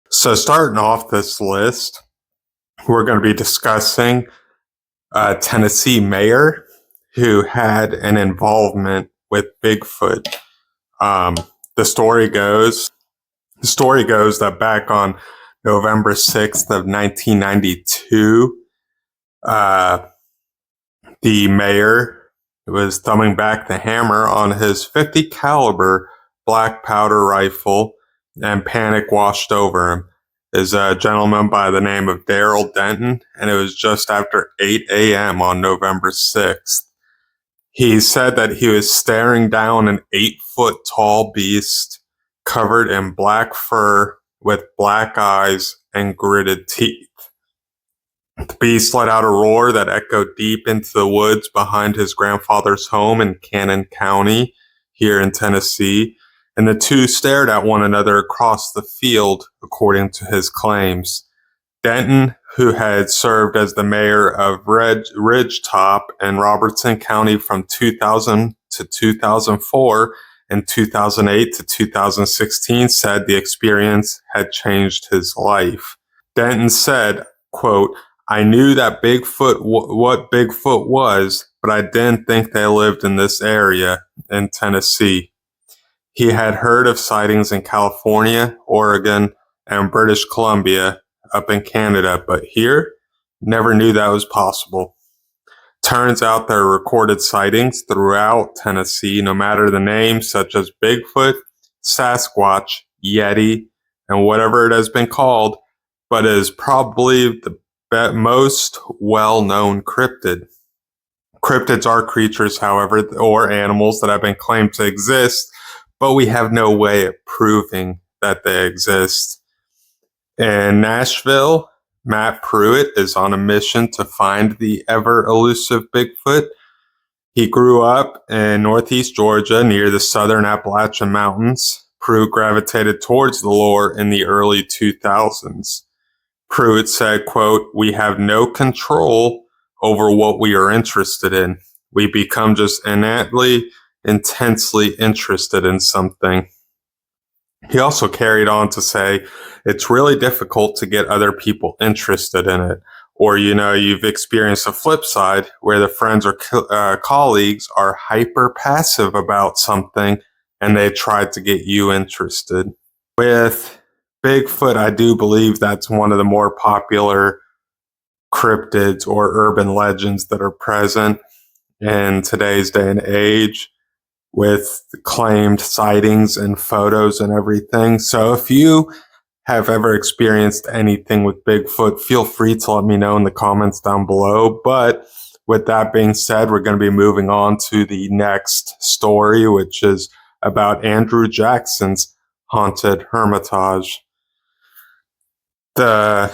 So, starting off this list, we're going to be discussing a Tennessee mayor who had an involvement with Bigfoot. Um, the story goes, the story goes that back on November 6th of 1992, uh, the mayor was thumbing back the hammer on his 50 caliber black powder rifle, and panic washed over him. Is a gentleman by the name of Daryl Denton, and it was just after 8 a.m. on November 6th. He said that he was staring down an 8-foot tall beast covered in black fur with black eyes and gritted teeth. The beast let out a roar that echoed deep into the woods behind his grandfather's home in Cannon County, here in Tennessee, and the two stared at one another across the field, according to his claims. Denton, who had served as the mayor of Ridgetop and Robertson County from 2000 to 2004 and 2008 to 2016, said the experience had changed his life. Denton said, quote, "I knew that what Bigfoot was, but I didn't think they lived in this area in Tennessee." He had heard of sightings in California, Oregon, and British Columbia up in Canada, but here, never knew that was possible. Turns out there are recorded sightings throughout Tennessee, no matter the name, such as Bigfoot, Sasquatch, Yeti, and whatever it has been called, but it is probably the most well-known cryptid. Cryptids are creatures, however, or animals that have been claimed to exist, but we have no way of proving that they exist. In Nashville, Matt Pruitt is on a mission to find the ever-elusive Bigfoot. He grew up in northeast Georgia near the southern Appalachian Mountains. Pruitt gravitated towards the lore in the early 2000s. Pruitt said, quote, "We have no control over what we are interested in. We become just innately, intensely interested in something." He also carried on to say, "It's really difficult to get other people interested in it." Or, you've experienced a flip side where the friends or colleagues are hyper passive about something and they tried to get you interested. With Bigfoot, I do believe that's one of the more popular cryptids or urban legends that are present in today's day and age, with claimed sightings and photos and everything. So if you have ever experienced anything with Bigfoot, feel free to let me know in the comments down below. But with that being said, we're going to be moving on to the next story, which is about Andrew Jackson's haunted Hermitage. The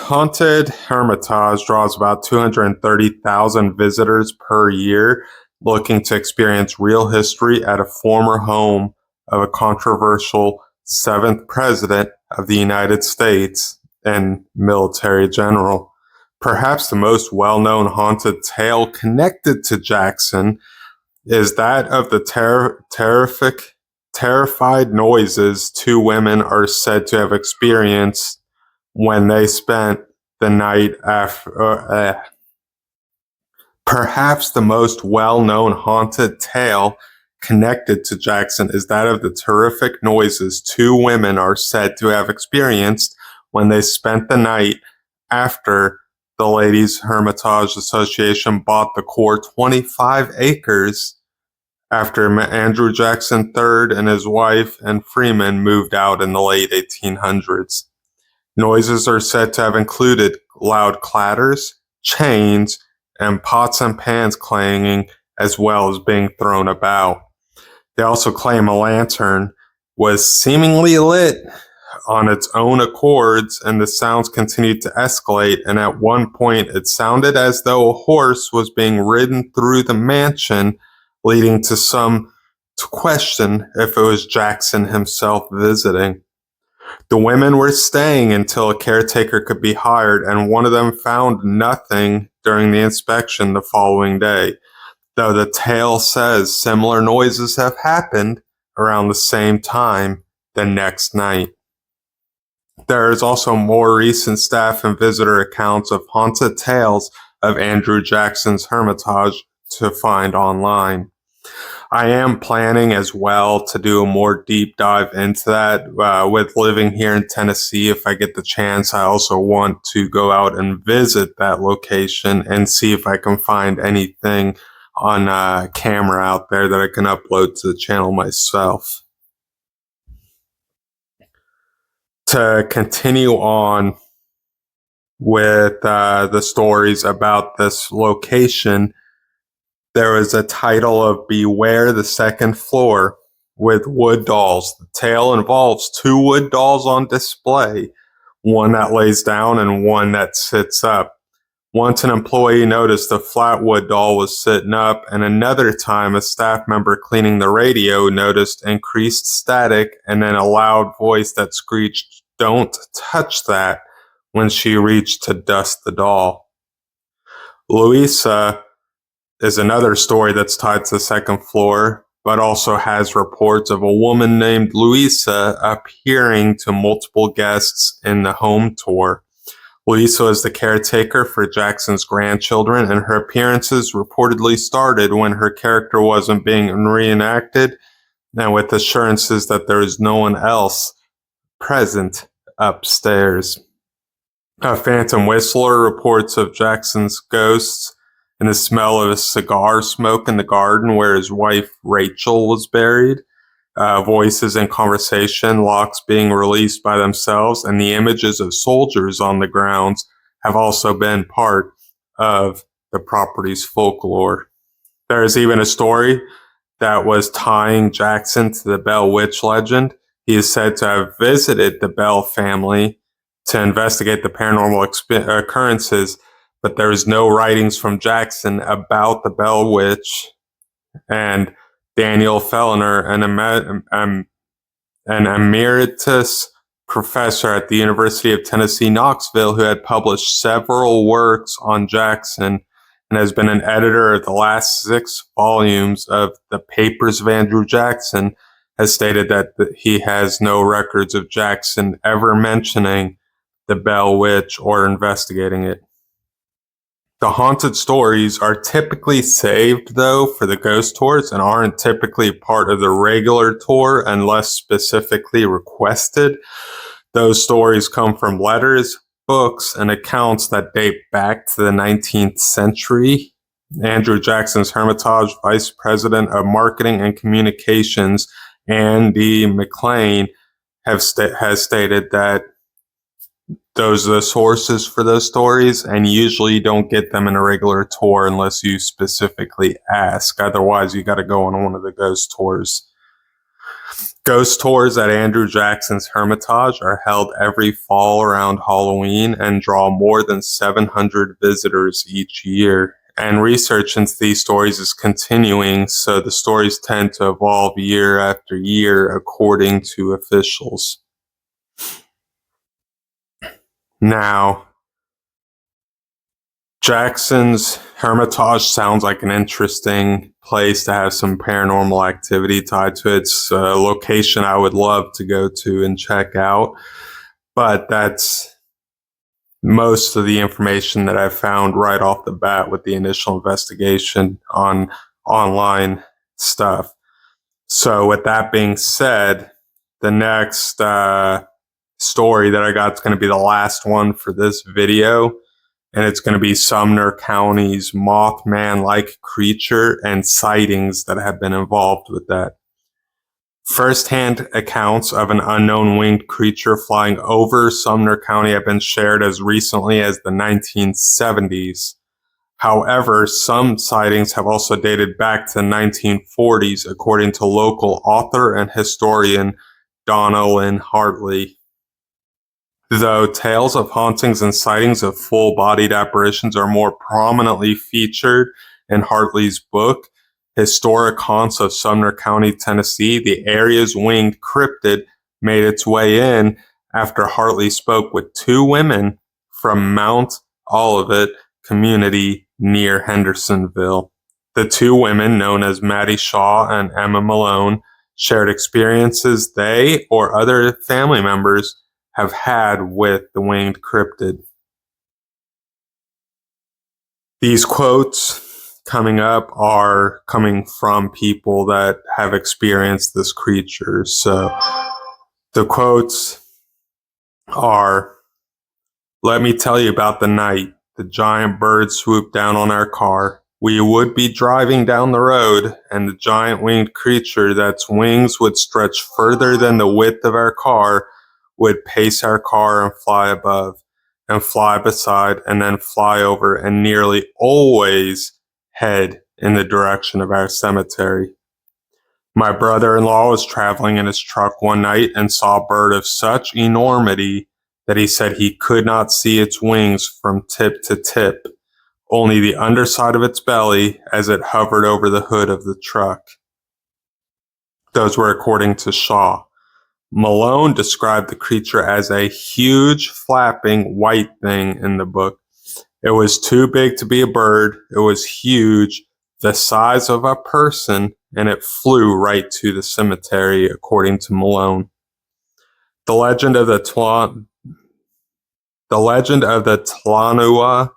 haunted Hermitage draws about 230,000 visitors per year looking to experience real history at a former home of a controversial 7th president of the United States and military general. Perhaps the most well-known haunted tale connected to Jackson is that of the terrified noises two women are said to have experienced when they spent the night after. Perhaps the most well-known haunted tale connected to Jackson is that of the terrific noises two women are said to have experienced when they spent the night after the Ladies Hermitage Association bought the core 25 acres after Andrew Jackson III and his wife and Freeman moved out in the late 1800s. Noises are said to have included loud clatters, chains, and pots and pans clanging, as well as being thrown about. They also claim a lantern was seemingly lit on its own accords, and the sounds continued to escalate, and at one point it sounded as though a horse was being ridden through the mansion, leading to some to question if it was Jackson himself visiting. The women were staying until a caretaker could be hired, and one of them found nothing during the inspection the following day, though the tale says similar noises have happened around the same time the next night. There is also more recent staff and visitor accounts of haunted tales of Andrew Jackson's Hermitage to find online. I am planning as well to do a more deep dive into that. With living here in Tennessee, if I get the chance, I also want to go out and visit that location and see if I can find anything on camera out there that I can upload to the channel myself. To continue on with the stories about this location, there was a title of Beware the Second Floor with wood dolls. The tale involves two wood dolls on display, one that lays down and one that sits up. Once an employee noticed the flat wood doll was sitting up, and another time a staff member cleaning the radio noticed increased static and then a loud voice that screeched, "Don't touch that," when she reached to dust the doll. Louisa is another story that's tied to the second floor, but also has reports of a woman named Louisa appearing to multiple guests in the home tour. Louisa is the caretaker for Jackson's grandchildren, and her appearances reportedly started when her character wasn't being reenacted, and with assurances that there is no one else present upstairs. A phantom whistler reports of Jackson's ghosts and the smell of a cigar smoke in the garden where his wife Rachel was buried. Voices in conversation, locks being released by themselves, and the images of soldiers on the grounds have also been part of the property's folklore. There is even a story that was tying Jackson to the Bell Witch legend. He is said to have visited the Bell family to investigate the paranormal occurrences, but there is no writings from Jackson about the Bell Witch, and Daniel Fellner, an emeritus professor at the University of Tennessee, Knoxville, who had published several works on Jackson and has been an editor of the last 6 volumes of the Papers of Andrew Jackson, has stated that he has no records of Jackson ever mentioning the Bell Witch or investigating it. The haunted stories are typically saved, though, for the ghost tours and aren't typically part of the regular tour unless specifically requested. Those stories come from letters, books, and accounts that date back to the 19th century. Andrew Jackson's Hermitage Vice President of Marketing and Communications, Andy McLean, has stated that those are the sources for those stories, and usually you don't get them in a regular tour unless you specifically ask. Otherwise, you got to go on one of the ghost tours. Ghost tours at Andrew Jackson's Hermitage are held every fall around Halloween and draw more than 700 visitors each year. And research into these stories is continuing, so the stories tend to evolve year after year according to officials. Now, Jackson's Hermitage sounds like an interesting place to have some paranormal activity tied to it. It's a location I would love to go to and check out, but that's most of the information that I found right off the bat with the initial investigation on online stuff. So with that being said, the next story that I got is going to be the last one for this video, and it's going to be Sumner County's Mothman-like creature and sightings that have been involved with that. First-hand accounts of an unknown winged creature flying over Sumner County have been shared as recently as the 1970s. However, some sightings have also dated back to the 1940s, according to local author and historian Donna Lynn Hartley. Though tales of hauntings and sightings of full-bodied apparitions are more prominently featured in Hartley's book, Historic Haunts of Sumner County, Tennessee, the area's winged cryptid made its way in after Hartley spoke with 2 women from Mount Olivet community near Hendersonville. The 2 women, known as Maddie Shaw and Emma Malone, shared experiences they or other family members have had with the winged cryptid. These quotes coming up are coming from people that have experienced this creature. So the quotes are, "Let me tell you about the night the giant bird swooped down on our car. We would be driving down the road, and the giant winged creature that's wings would stretch further than the width of our car would pace our car and fly above, and fly beside, and then fly over, and nearly always head in the direction of our cemetery. My brother-in-law was traveling in his truck one night and saw a bird of such enormity that he said he could not see its wings from tip to tip, only the underside of its belly as it hovered over the hood of the truck." Those were according to Shaw. Malone described the creature as a huge, flapping, white thing in the book. "It was too big to be a bird. It was huge, the size of a person, and it flew right to the cemetery," according to Malone. The legend of the Tlanua,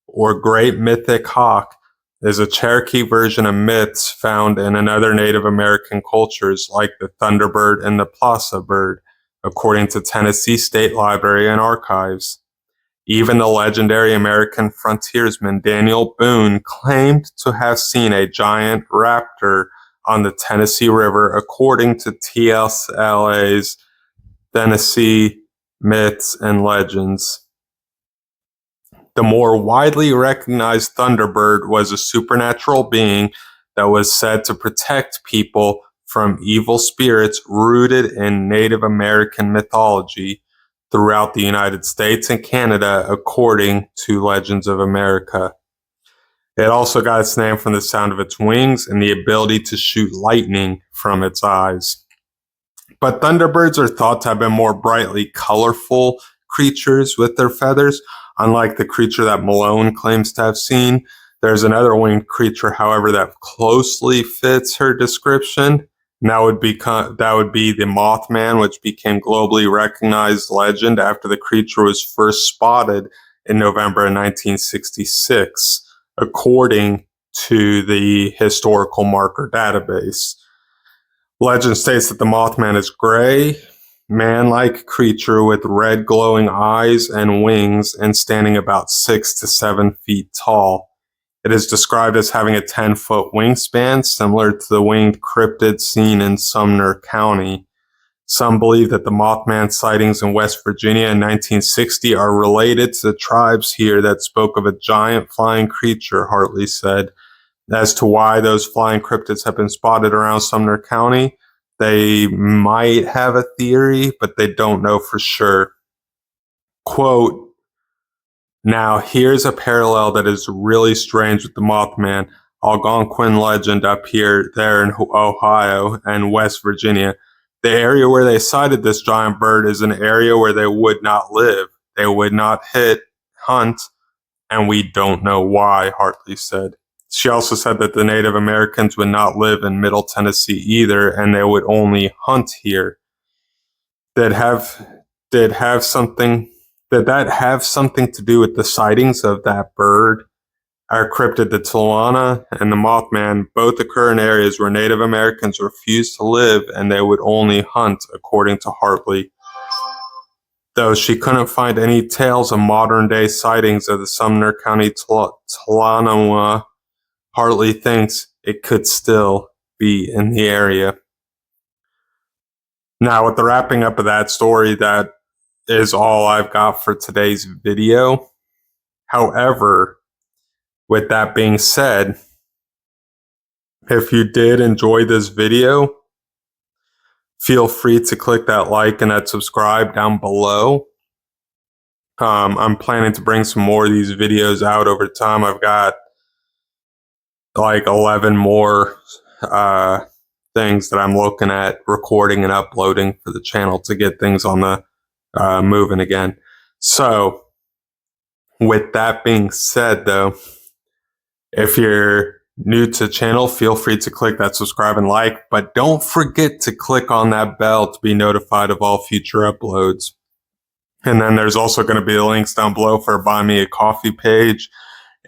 or Great Mythic Hawk, is a Cherokee version of myths found in another Native American cultures like the Thunderbird and the Plaza bird, according to Tennessee State Library and Archives. Even the legendary American frontiersman Daniel Boone claimed to have seen a giant raptor on the Tennessee River, according to TSLA's Tennessee Myths and Legends. The more widely recognized Thunderbird was a supernatural being that was said to protect people from evil spirits rooted in Native American mythology throughout the United States and Canada, according to Legends of America. It also got its name from the sound of its wings and the ability to shoot lightning from its eyes. But Thunderbirds are thought to have been more brightly colorful creatures with their feathers, unlike the creature that Malone claims to have seen. There's another winged creature, however, that closely fits her description, and that would be the Mothman, which became globally recognized legend after the creature was first spotted in November of 1966, according to the historical marker database. Legend states that the Mothman is gray, man-like creature with red glowing eyes and wings, and standing about 6 to 7 feet tall. It is described as having a 10-foot wingspan, similar to the winged cryptid seen in Sumner County. Some believe that the Mothman sightings in West Virginia in 1960 are related to the tribes here that spoke of a giant flying creature, Hartley said. As to why those flying cryptids have been spotted around Sumner County, they might have a theory, but they don't know for sure. Quote, "Now here's a parallel that is really strange with the Mothman, Algonquin legend up there in Ohio and West Virginia. The area where they sighted this giant bird is an area where they would not live. They would not hunt, and we don't know why," Hartley said. She also said that the Native Americans would not live in Middle Tennessee either, and they would only hunt here. Did that have something to do with the sightings of that bird? Our cryptid, the Tlanua, and the Mothman both occur in areas where Native Americans refused to live, and they would only hunt, according to Hartley. Though she couldn't find any tales of modern-day sightings of the Sumner County Tlanua, Hartley thinks it could still be in the area. Now, with the wrapping up of that story, that is all I've got for today's video. However, with that being said, if you did enjoy this video, feel free to click that like and that subscribe down below. I'm planning to bring some more of these videos out over time. I've got like 11 more things that I'm looking at recording and uploading for the channel to get things on the moving again. So with that being said, though, if you're new to the channel, feel free to click that subscribe and like, but don't forget to click on that bell to be notified of all future uploads. And then there's also going to be links down below for a Buy Me a Coffee page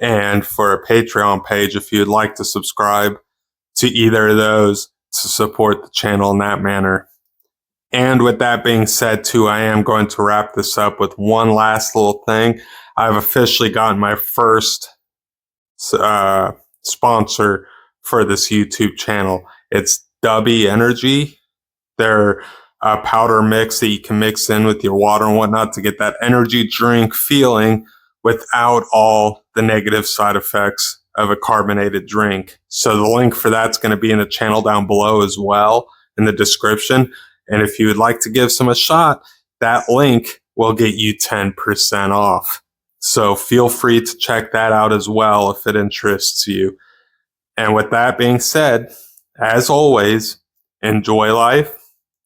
and for a Patreon page if you'd like to subscribe to either of those to support the channel in that manner. And with that being said, too, I am going to wrap this up with one last little thing. I've officially gotten my first sponsor for this YouTube channel. It's Dubby Energy. They're a powder mix that you can mix in with your water and whatnot to get that energy drink feeling without all the negative side effects of a carbonated drink. So the link for that's going to be in the channel down below as well in the description. And if you would like to give some a shot, that link will get you 10% off. So feel free to check that out as well if it interests you. And with that being said, as always, enjoy life,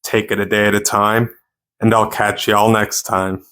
take it a day at a time, and I'll catch y'all next time.